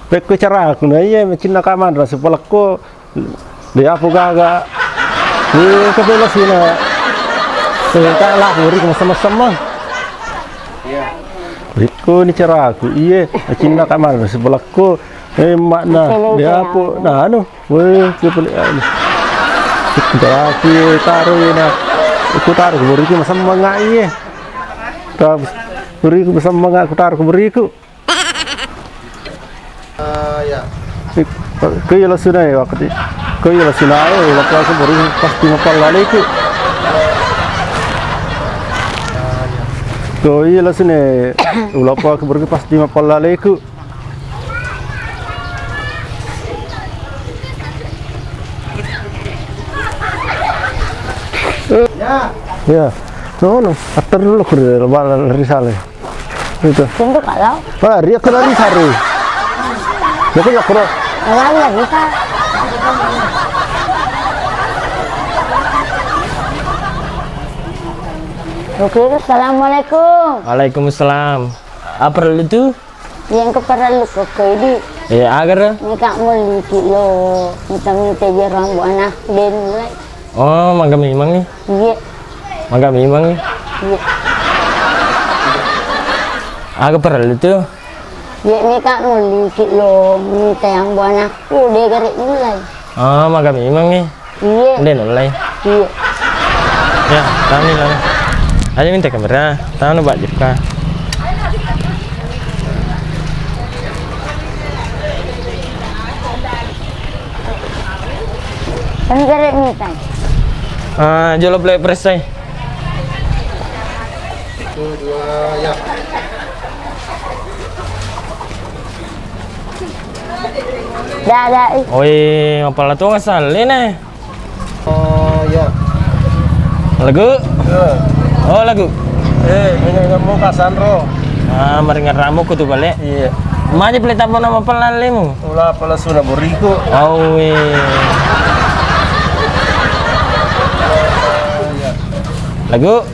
Pekko cara aku na iya macin nakaman rasa palakko dia apa gaga ni kabela sina tak lah beri sama-sama iya Riko ni cara aku iya macin nakaman rasa palakko makna dia apa nah anu weh cara aku taruh na aku taruh beri sama ngai beri sama ngai aku taruh beriku ya. Kaya lah sunai waktu kaya lah sunai waktu aku baru pasti ngapal lagi ku. Kaya lah sunai waktu aku baru pasti ngapal lagi ku. Ya. Ya. No. Atar dulu aku dari sana. Itu. Tunggu kalau. Ah, dia kena di sana. Betul ya, Bro? Enggak bisa. Oke, assalamualaikum. Waalaikumsalam. Apa itu? Yang keperlu kok ini. Ya agar. Ni kak muli kilo. Minta jarang bu anak den mulai. Oh, mangga memang nih. Iya. Mangga memang nih. Iya. Agak perlu itu. Ya ni kak muli kilo. Minta yang bu anak. Dia garik mulai. Oh, mangga memang nih. Iya. Udah mulai. Iya. Ya, tahu nih lah. Ayo minta kamera. Tahu nih Pak Jepka. Kan garik minta. Jual play press saya. Ya. Dah. Oi, apa tuh ngasalin nih? Oh, ya. Lagu? Oh, lagu. Ini kamu Kasandro. Mari ngeramu ku tuh balik. Iya. Mana play tampon nama pelalimu? Ulah pala suna beriku. Oh, lagu?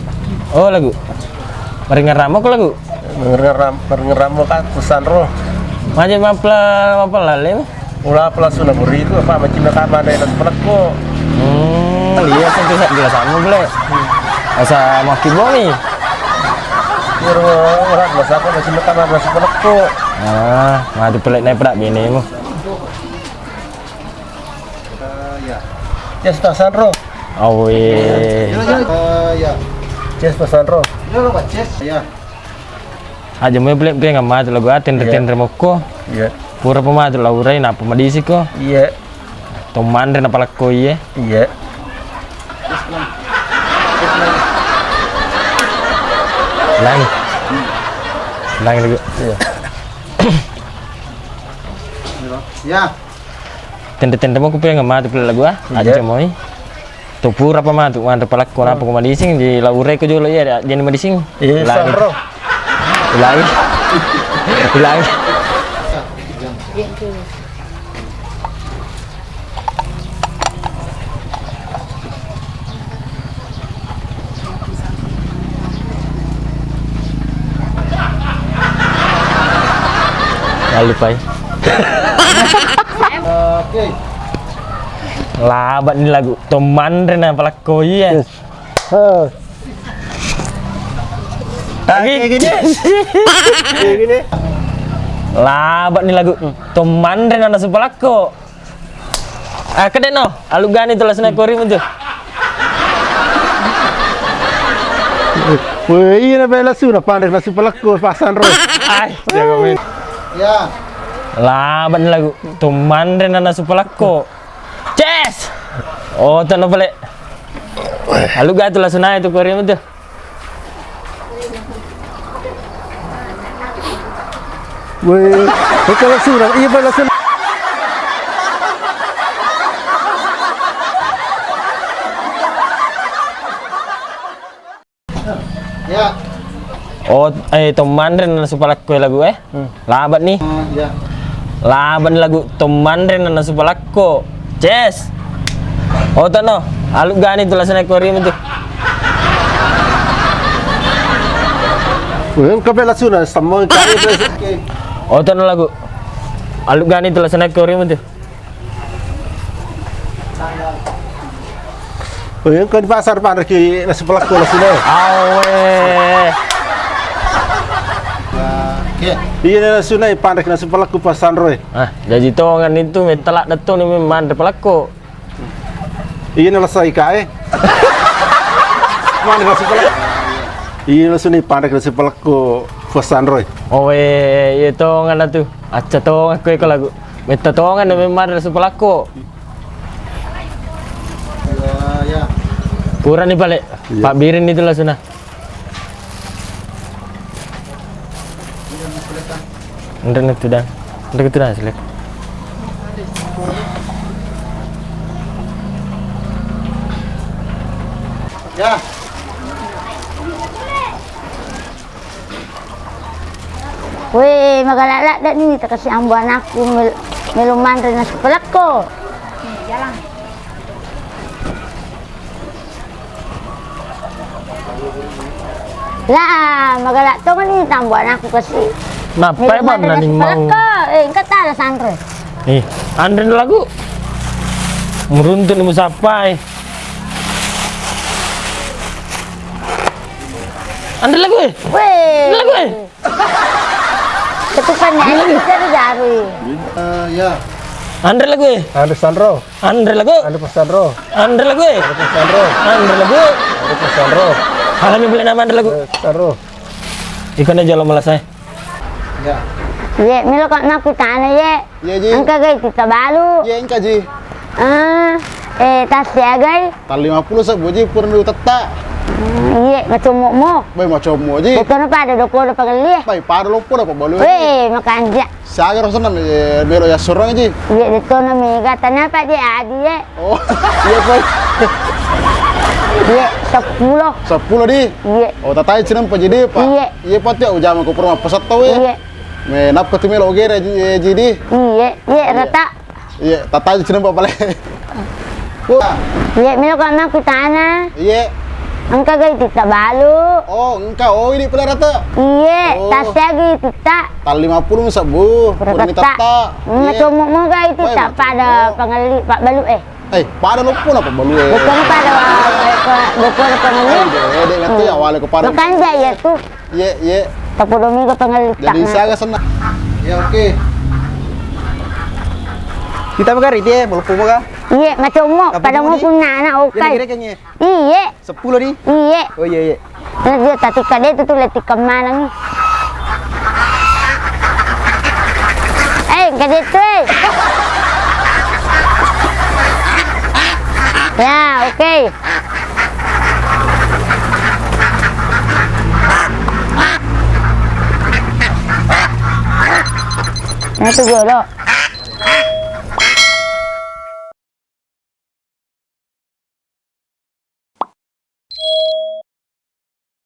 Oh, lagu. Mari ngeramu ku lagu. Ngeramu kan Kasandro. Mana mapelalimu? Ulah pala suna beriku apa macam nakaman dari pelakku. Iya tentu saja jelas kamu boleh. Asa mau kibong nih. Orang masa aku macam nakaman dari pelakku. Mati pelik naik perak bini mu. Ya. Yes, Kasandro. Oh, ya. Yes, Kasandro. Ya. Aja mau pelik pelik nggak mati lagu atin remoko. Iya. Pura pematu laurai napa madisi ko. Iya. Toman ren apa lakko iya. Iya. Lang lagu. Iya. Ya. Tende mau kuping nggak mati pelik lagu aja mau. Tupur apa matu wan apa lakko napa ko madising di laurai ko jual iya jadi madising. Iya, Sandro. Ulangi. Lalu pai. Oke. Labat ini lagu teman rena pelakoi ya. Kayak gini. Kayak gini. Labat nih lagu teman rena nasu pelako. Kedek no, alugani tuh lasna korim itu. Wah, iya na bela suna pandai nasu pelako pasan ro. Ay, jago min. Ya. Labat nih lagu teman rena nasu pelako. Ces. Oh, tanah balik. Alugani tuh lasna itu korim itu. Weh, kalau suna, iya bela suna. Ya. Oh, teman ren nasu pelako lagu Labat nih. Ya. Laban lagu teman ren nasu pelako. Ces. Oh, tanah. Alugani tuh lasna korim itu. Weh, kabela suna sama kaya bela. Oh, tanah lagu. Aluk gani tuh sana korea tuh. Oh, yang kan di pasar pan ki nasi pelakku lah sini. Awe. Iya nasi sunai pan nasi pelakku pasan roy. Ah, jadi tongan itu metalak datang ni memang pelakku. Iya nasi sai kae. Mana nasi pelakku? Iya nasi sunai pan nasi pelakku pasan roy. Owe, itu tongan tu. Acha tongan aku ikut lagu. Meta tongan ni memang nasi pelakku. Ya. Kurang nih balik. Iya. Pak Birin itu lah sana. Udah itu dah. Udah itu dah selek. Ya. Weh, magalala dah ni tak kasih ambuan aku meluman rin nasi pelakku. Lah, magalala to kan ni tambuan aku kasih. Napa ya bang nani mau? Engkau tak ada santri. Nih, Andre lagu. Meruntun ilmu sampai. Andre lagu. Weh. Lagu. Ketukan ni bisa dijari. Ya. Andre lagu. Ada Sandro. Andre lagu. Ada Sandro. Andre lagu. Ada Sandro. Andre lagu. Ada Sandro. Halami beli nama Andre lagu. Sandro. Ikan aja lo malas saya. Ya. Ye, milo kak nak kita ana ye. Iya, Ji. Angka gay kita balu. Iya, Inka Ji. Tas ya gay. Tal 50 sa boji purun dulu teta. Ye, macam mo. Bay macam mo Ji. Betul na pada doko na pagali. Bay para lo pura pa balu. Weh, makanja. Sagar sa nam melo ya sorong Ji. Ye, betul na mega tanah pa di adi ye. Oh. Iya, Bay. Ye, 10. 10 di. Ye, Oh, tatai cinam pa jadi pa. Iya. Iya pa tiya ujama ko pura pasat taw ye. ya. Me nap ko timelo ogere Ji di. Ye, rata. Iya, tatai cinam pa pala. Ye, milo kak nak kita ana. Iya. Angka gay kita balu. Oh, engka oh ini pala rata. Ye, Oh. tas ya gay kita. Tal 50 sa bu. Purun ni teta. Macam mo gay kita Baik, pada pagali pak balu para lo pura pa balu. Betul na pada doko na pagali. Dek ngati awale ko para. Makanja ya tuh. Iya, iya. Tapudomi ko pangalit Jadi saga sana. Ya oke. Kita magari dia, mau lupa ka? Iya, macam mo. Tapi Pada mo mo di- pun nana Yan okay. kira kanya. Iya, 10 di. iya. Oh iya iya. Nah, dia tadi kade itu tuh letik kemana nih? Kade tuh. Ya, oke. Nah, itu dulu.